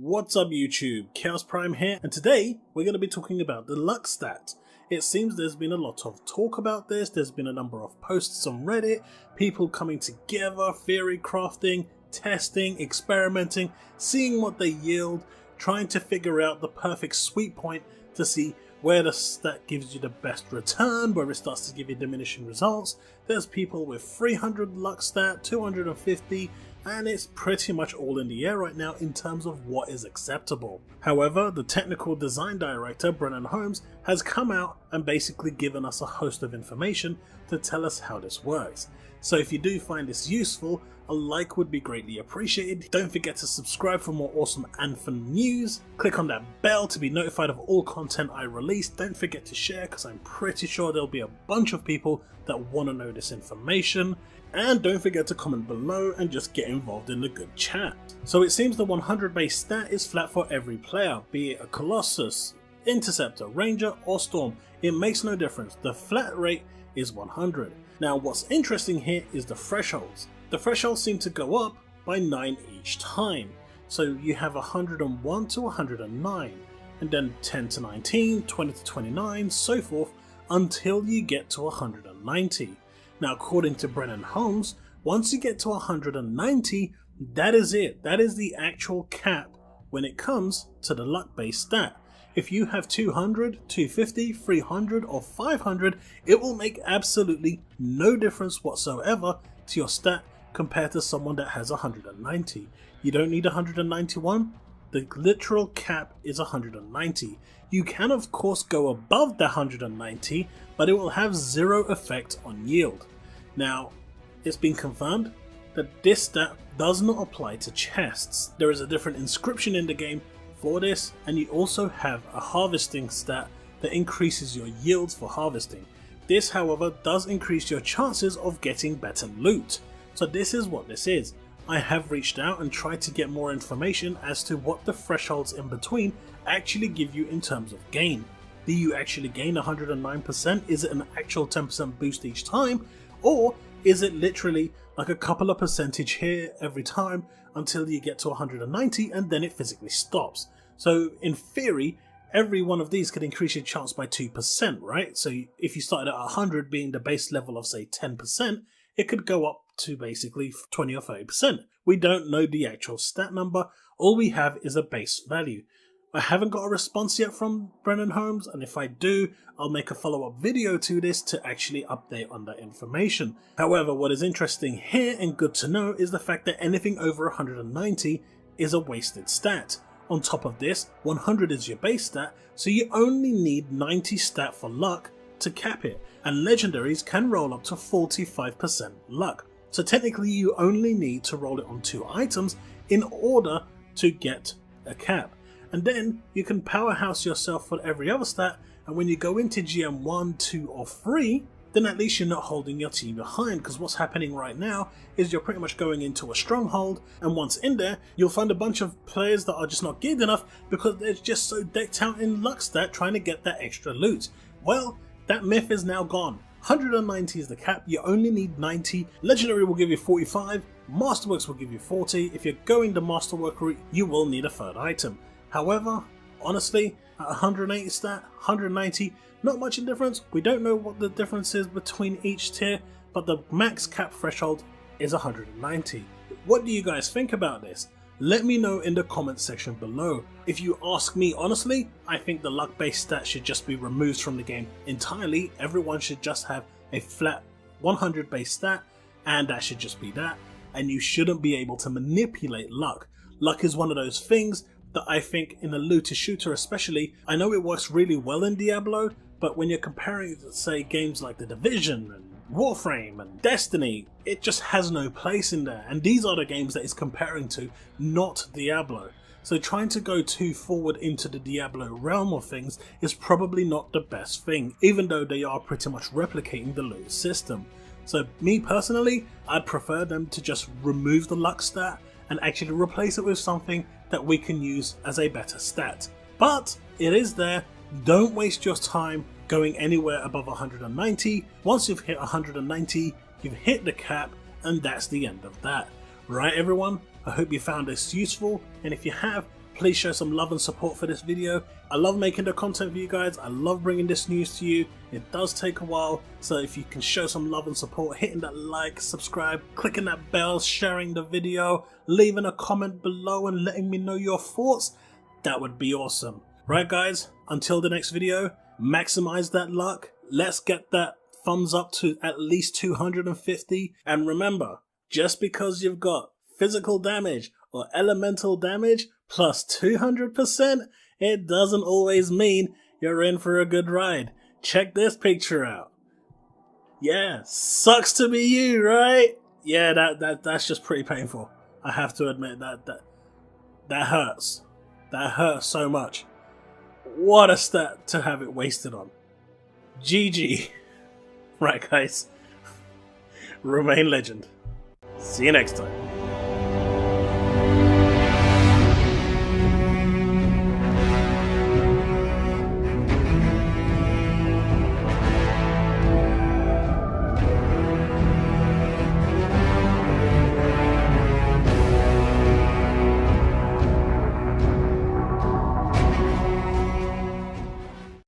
What's up YouTube, Chaos Prime here, and today we're going to be talking about the luck stat. It seems there's been a lot of talk about this, there's been a number of posts on Reddit, people coming together, theory crafting, testing, experimenting, seeing what they yield, trying to figure out the perfect sweet point to see where the stat gives you the best return, where it starts to give you diminishing results. There's people with 300 luck stat, 250, and it's pretty much all in the air right now in terms of what is acceptable. However, the technical design director, Brennan Holmes, has come out and basically given us a host of information to tell us how this works. So if you do find this useful, a like would be greatly appreciated. Don't forget to subscribe for more awesome Anthem news. Click on that bell to be notified of all content I release. Don't forget to share, because I'm pretty sure there'll be a bunch of people that want to know this information. And don't forget to comment below and just get involved in the good chat. So it seems the 100 base stat is flat for every player, be it a Colossus, Interceptor, Ranger or Storm. It makes no difference, the flat rate is 100. Now what's interesting here is the thresholds. The thresholds seem to go up by 9 each time. So you have 101 to 109, and then 10 to 19, 20 to 29, so forth, until you get to 190. Now according to Brennan Holmes, once you get to 190, that is it. That is the actual cap when it comes to the luck based stat. If you have 200, 250, 300 or 500, it will make absolutely no difference whatsoever to your stat compared to someone that has 190. You don't need 191. The literal cap is 190. You can of course go above the 190, but it will have zero effect on yield. Now, it's been confirmed that this stat does not apply to chests. There is a different inscription in the game for this, and you also have a harvesting stat that increases your yields for harvesting. This, however, does increase your chances of getting better loot. So this is what this is. I have reached out and tried to get more information as to what the thresholds in between actually give you in terms of gain. Do you actually gain 109%? Is it an actual 10% boost each time? Or is it literally like a couple of percentage here every time until you get to 190 and then it physically stops? So in theory, every one of these could increase your chance by 2%, right? So if you started at 100 being the base level of say 10%, it could go up to basically 20 or 30%. We don't know the actual stat number, all we have is a base value. I haven't got a response yet from Brennan Holmes, and if I do, I'll make a follow-up video to this to actually update on that information. However, what is interesting here and good to know is the fact that anything over 190 is a wasted stat. On top of this, 100 is your base stat, so you only need 90 stat for luck to cap it, and legendaries can roll up to 45% luck. So technically you only need to roll it on 2 items in order to get a cap. And then you can powerhouse yourself for every other stat, and when you go into GM 1, 2 or 3, then at least you're not holding your team behind, because what's happening right now is you're pretty much going into a stronghold, and once in there you'll find a bunch of players that are just not geared enough because they're just so decked out in luck stat trying to get that extra loot. Well, that myth is now gone. 190 is the cap, you only need 90. Legendary will give you 45, Masterworks will give you 40. If you're going the Masterwork route, you will need a third item. However, honestly, at 180 stat, 190, not much in difference. We don't know what the difference is between each tier, but the max cap threshold is 190. What do you guys think about this? Let me know in the comment section below. If you ask me honestly, I think the luck based stat should just be removed from the game entirely. Everyone should just have a flat 100 base stat, and that should just be that. And you shouldn't be able to manipulate luck. Luck is one of those things that I think in a looter shooter especially, I know it works really well in Diablo, but when you're comparing say games like The Division and Warframe and Destiny, it just has no place in there, and these are the games that it's comparing to, not Diablo. So trying to go too forward into the Diablo realm of things is probably not the best thing, even though they are pretty much replicating the loot system. So me personally, I'd prefer them to just remove the luck stat and actually replace it with something that we can use as a better stat. But it is there, don't waste your time going anywhere above 190. Once you've hit 190, you've hit the cap, and that's the end of that. Right everyone, I hope you found this useful, and if you have, please show some love and support for this video. I love making the content for you guys. I love bringing this news to you. It does take a while, so if you can show some love and support, hitting that like, subscribe, clicking that bell, sharing the video, leaving a comment below and letting me know your thoughts, that would be awesome. Right guys, until the next video, maximize that luck. Let's get that thumbs up to at least 250. And remember, just because you've got physical damage or elemental damage plus 200%, it doesn't always mean you're in for a good ride. Check this picture out. Yeah, sucks to be you, right? Yeah, that's just pretty painful. I have to admit that hurts. That hurts so much. What a stat to have it wasted on. GG. Right guys. Remain legend. See you next time.